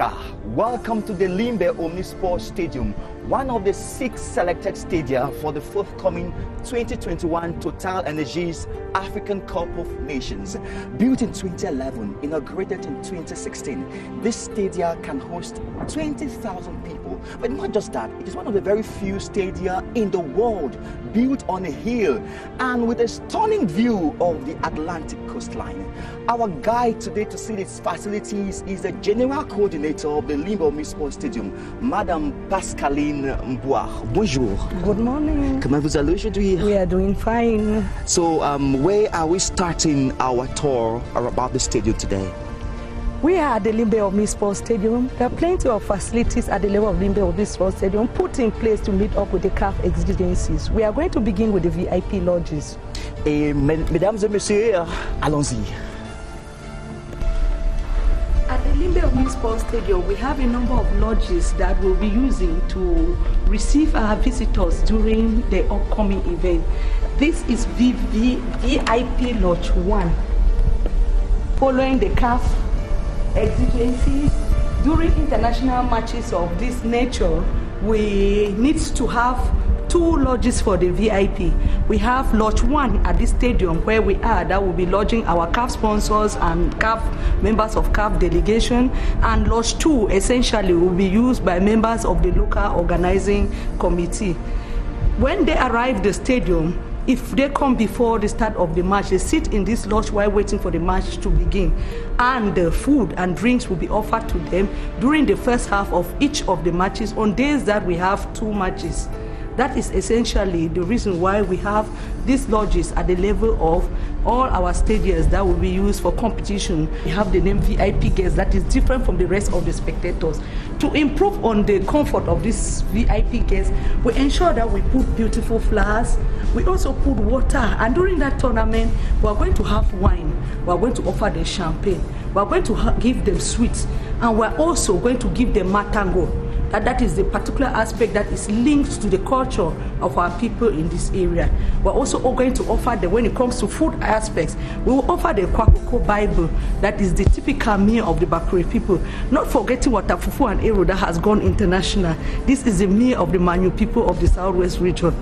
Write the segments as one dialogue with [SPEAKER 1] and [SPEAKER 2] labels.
[SPEAKER 1] Africa. Welcome to the LIMBE OMNISPORT Stadium, one of the 6 selected stadia for the forthcoming 2021 Total Energies African Cup of Nations. Built in 2011, inaugurated in 2016, this stadia can host 20,000 people. But not just that, it is one of the very few stadia in the world built on a hill and with a stunning view of the Atlantic coastline. Our guide today to see its facilities is the General Coordinator of the LIMBE OMNISPORT Stadium, Madame Pascaline Mboire. Bonjour.
[SPEAKER 2] Good morning.
[SPEAKER 1] Comment vous allez aujourd'hui?
[SPEAKER 2] We are doing fine.
[SPEAKER 1] So, where are we starting our tour about the stadium today?
[SPEAKER 2] We are at the LIMBE OMNISPORT Stadium. There are plenty of facilities at the level of LIMBE OMNISPORT Stadium put in place to meet up with the CAF exigencies. We are going to begin with the VIP lodges.
[SPEAKER 1] Mesdames et messieurs, allons-y.
[SPEAKER 2] At the LIMBE OMNISPORT Stadium, we have a number of lodges that we'll be using to receive our visitors during the upcoming event. This is VIP Lodge 1. Following the CAF exigencies, during international matches of this nature, we need to have 2 lodges for the VIP. We have Lodge 1 at this stadium where we are, that will be lodging our CAF sponsors and CAF members of CAF delegation, and Lodge 2 essentially will be used by members of the local organizing committee. When they arrive at the stadium, if they come before the start of the match, they sit in this lodge while waiting for the match to begin. And the food and drinks will be offered to them during the first half of each of the matches on days that we have 2 matches. That is essentially the reason why we have these lodges at the level of all our stadiums that will be used for competition. We have the name VIP guests that is different from the rest of the spectators. To improve on the comfort of these VIP guests, we ensure that we put beautiful flowers. We also put water, and during that tournament, we are going to have wine. We are going to offer them champagne. We are going to give them sweets, and we are also going to give them matango. That is the particular aspect that is linked to the culture of our people in this area. We're also going to offer them, when it comes to food aspects, we will offer the Kwakoko Bible, that is the typical meal of the Bakure people. Not forgetting Watafufu and Ero that has gone international. This is the meal of the Manu people of the Southwest region.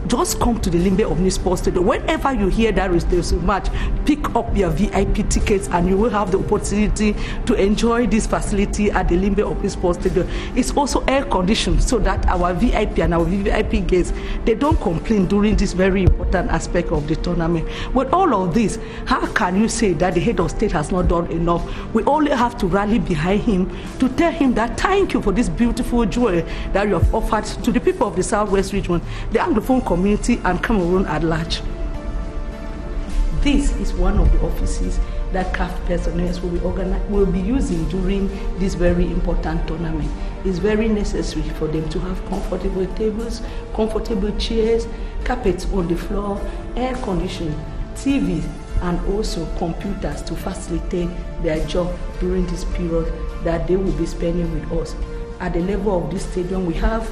[SPEAKER 2] Just come to the LIMBE OMNISPORT Stadium. Whenever you hear that there's a match, pick up your VIP tickets and you will have the opportunity to enjoy this facility at the LIMBE OMNISPORT Stadium. It's also air conditioned so that our VIP and our VIP guests, they don't complain during this very important aspect of the tournament. With all of this, how can you say that the head of state has not done enough? We only have to rally behind him to tell him that thank you for this beautiful joy that you have offered to the people of the Southwest region, the Anglophone community and Cameroon at large. This is one of the offices that CAF personnel will be using during this very important tournament. It's very necessary for them to have comfortable tables, comfortable chairs, carpets on the floor, air conditioning, TV, and also computers to facilitate their job during this period that they will be spending with us. At the level of this stadium, we have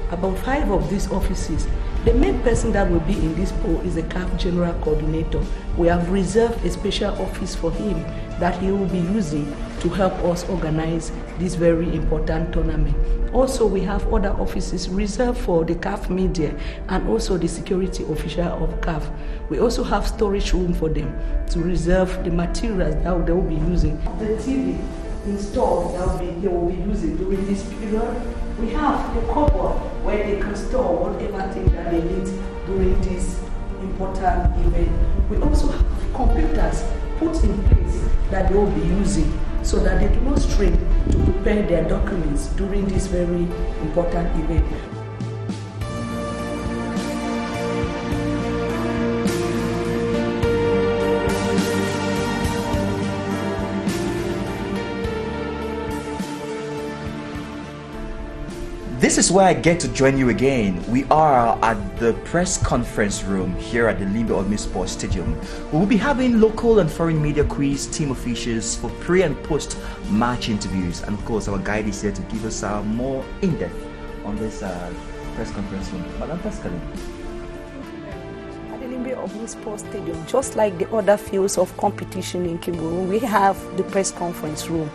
[SPEAKER 2] about 5 of these offices. The main person that will be in this poll is the CAF General Coordinator. We have reserved a special office for him that he will be using to help us organize this very important tournament. Also, we have other offices reserved for the CAF media and also the security official of CAF. We also have storage room for them to reserve the materials that they will be using. The TV installed that they will be using during this period. We have the cupboard where they can store whatever thing that they need during this important event. We also have computers put in place that they will be using so that they do not strain to prepare their documents during this very important event.
[SPEAKER 1] This is where I get to join you again. We are at the press conference room here at the LIMBE OMNISPORT Stadium. We will be having local and foreign media quiz, team officials for pre and post match interviews, and of course our guide is here to give us more in-depth on this press conference room. Madame Pascaline.
[SPEAKER 2] At the LIMBE OMNISPORT Stadium, just like the other fields of competition in Cameroon, we have the press conference room.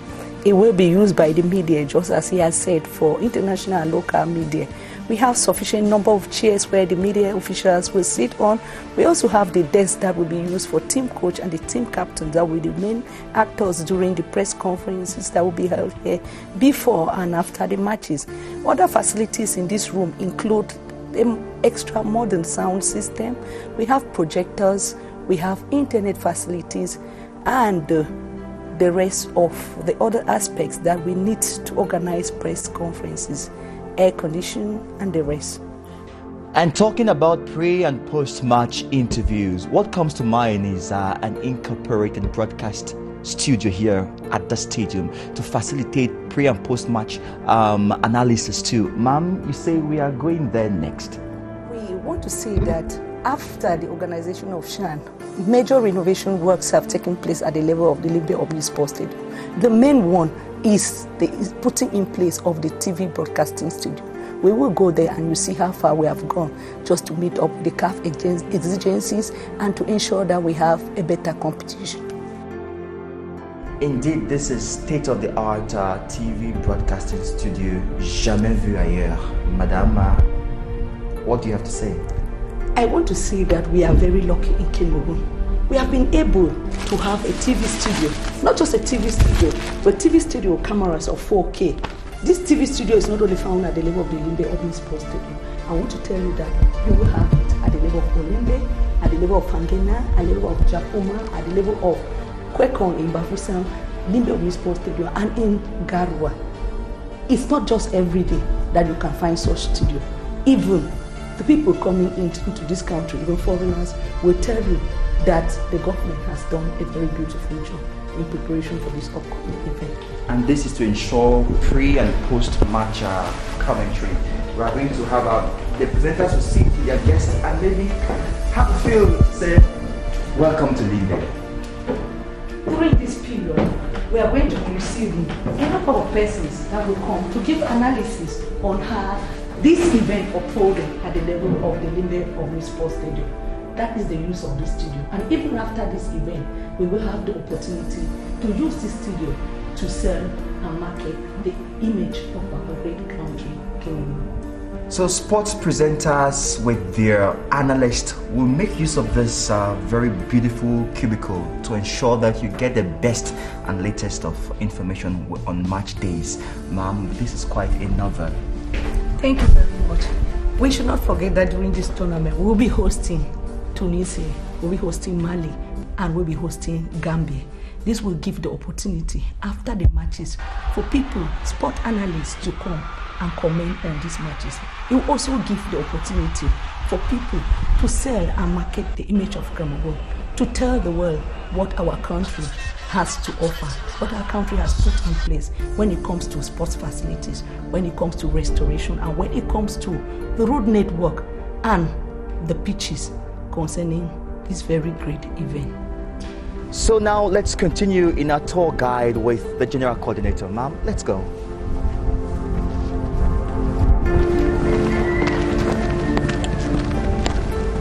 [SPEAKER 2] it will be used by the media, just as he has said, for international and local media. We have sufficient number of chairs where the media officials will sit on. We also have the desk that will be used for team coach and the team captain that will be the main actors during the press conferences that will be held here before and after the matches. Other facilities in this room include the extra modern sound system. We have projectors, we have internet facilities, and the rest of the other aspects that we need to organize press conferences, air conditioning, and the rest.
[SPEAKER 1] And talking about pre and post-match interviews, what comes to mind is an incorporated broadcast studio here at the stadium to facilitate pre and post-match analysis too. Ma'am, you say we are going there next.
[SPEAKER 2] We want to say that after the organization of SHAN, major renovation works have taken place at the level of the LIMBE OMNISPORT Stadium. The main one is the putting in place of the TV broadcasting studio. We will go there and you see how far we have gone just to meet up with the CAF exigencies and to ensure that we have a better competition.
[SPEAKER 1] Indeed, this is state-of-the-art TV broadcasting studio, jamais vu ailleurs. Madame, what do you have to say?
[SPEAKER 2] I want to say that we are very lucky in Cameroon. We have been able to have a TV studio, not just a TV studio, but TV studio cameras of 4K. This TV studio is not only found at the level of the LIMBE OMNISPORT Stadium. I want to tell you that you will have it at the level of LIMBE, at the level of Fangena, at the level of Japoma, at the level of Kwekong in Bafoussam, LIMBE OMNISPORT Stadium, and in Garoua. It's not just every day that you can find such studio. Even the people coming into this country, even foreigners, will tell you that the government has done a very beautiful job in preparation for this upcoming event.
[SPEAKER 1] And this is to ensure pre and post-match commentary. We are going to have the presenters will sit with their guests and maybe have a feel, say, welcome to LIMBE.
[SPEAKER 2] During this period, we are going to be receiving a number of persons that will come to give analysis on how this event unfolded at the level of the LIMBE OMNISPORT Stadium. That is the use of this studio. And even after this event, we will have the opportunity to use this studio to sell and market the image of our great country, Cameroon.
[SPEAKER 1] So sports presenters with their analysts will make use of this very beautiful cubicle to ensure that you get the best and latest of information on match days. Ma'am, this is quite a novel.
[SPEAKER 2] Thank you very much. We should not forget that during this tournament, we'll be hosting Tunisia, we'll be hosting Mali, and we'll be hosting Gambia. This will give the opportunity after the matches for people, sport analysts, to come and comment on these matches. It will also give the opportunity for people to sell and market the image of Cameroon, to tell the world what our country has to offer, what our country has put in place when it comes to sports facilities, when it comes to restoration, and when it comes to the road network and the pitches concerning this very great event.
[SPEAKER 1] So now let's continue in our tour guide with the general coordinator. Ma'am, let's go.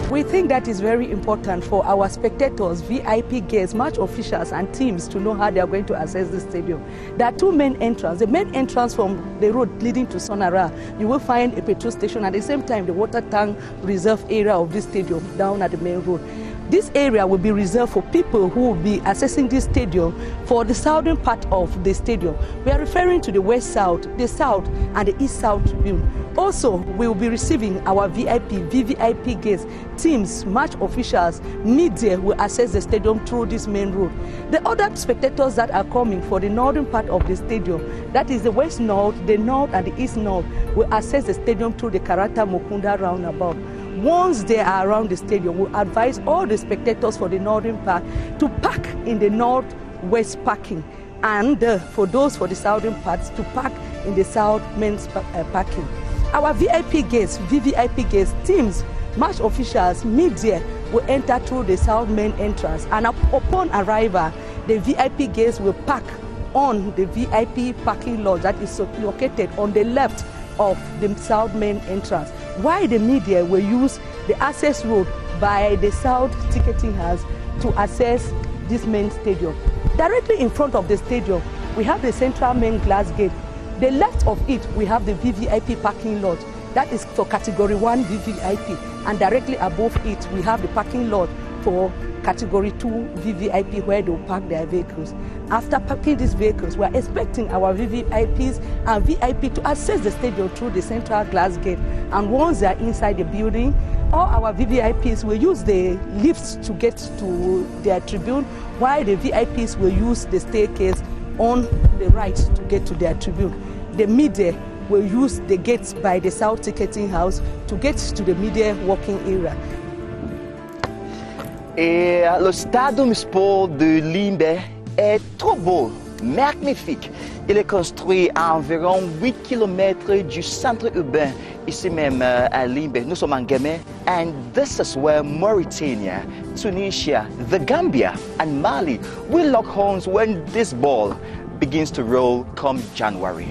[SPEAKER 2] We think that is very important for our spectators, VIP guests, match officials and teams to know how they are going to access the stadium. There are two main entrances. The main entrance from the road leading to Sonara, you will find a petrol station, at the same time the water tank reserve area of this stadium down at the main road. This area will be reserved for people who will be accessing this stadium for the southern part of the stadium. We are referring to the west south, the south, and the east south tribune. Also, we will be receiving our VIP, VVIP guests, teams, match officials, media will access the stadium through this main road. The other spectators that are coming for the northern part of the stadium, that is the west north, the north, and the east north, will access the stadium through the Karata Mukunda roundabout. Once they are around the stadium, we'll advise all the spectators for the northern part to park in the northwest parking, and for those for the southern parts to park in the south men's parking. Our VIP guests, VVIP guests, teams, match officials, media will enter through the south main entrance, and upon arrival, the VIP guests will park on the VIP parking lot that is located on the left of the south main entrance, while the media will use the access road by the south ticketing house to access this main stadium. Directly in front of the stadium, we have the central main glass gate. The left of it, we have the VVIP parking lot. That is for category 1 VVIP. And directly above it, we have the parking lot for category 2 VVIP, where they will park their vehicles. After parking these vehicles, we are expecting our VVIPs and VIP to access the stadium through the central glass gate. And once they are inside the building, all our VVIPs will use the lifts to get to their tribune, while the VIPs will use the staircase on the right to get to their tribune. The media will use the gates by the South Ticketing House to get to the media walking area.
[SPEAKER 1] Et le stade Omnisport de Limbe est trop beau, magnifique. Il est construit à environ 8 km du centre urbain, ici même à Limbe. Nous sommes en Guinée, and this is where Mauritania, Tunisia, the Gambia and Mali will lock horns when this ball begins to roll come January.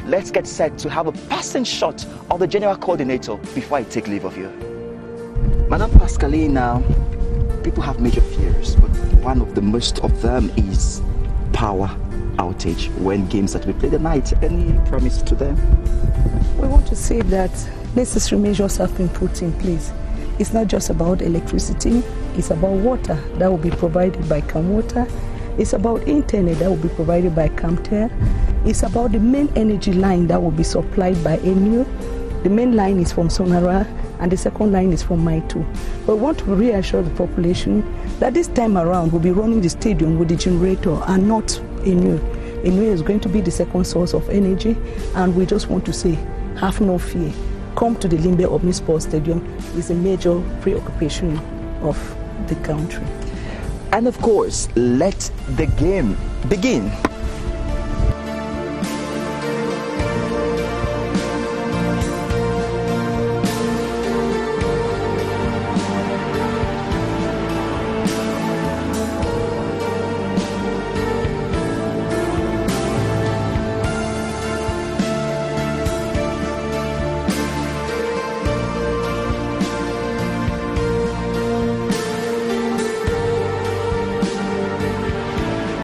[SPEAKER 1] Let's get set to have a passing shot of the general coordinator before I take leave of you. Madame Pascalina, people have major fears, but one of the most of them is power outage when games are to be played at night. Any promise to them?
[SPEAKER 2] We want to say that necessary measures have been put in place. It's not just about electricity, it's about water that will be provided by CamWater. It's about internet that will be provided by CamTel. It's about the main energy line that will be supplied by ENU. The main line is from Sonara, and the second line is from Maitu. But we want to reassure the population that this time around we'll be running the stadium with the generator and not ENU. ENU is going to be the second source of energy, and we just want to say, have no fear. Come to the Limbe Omnisport Stadium. It's a major preoccupation of the country.
[SPEAKER 1] And of course, let the game begin.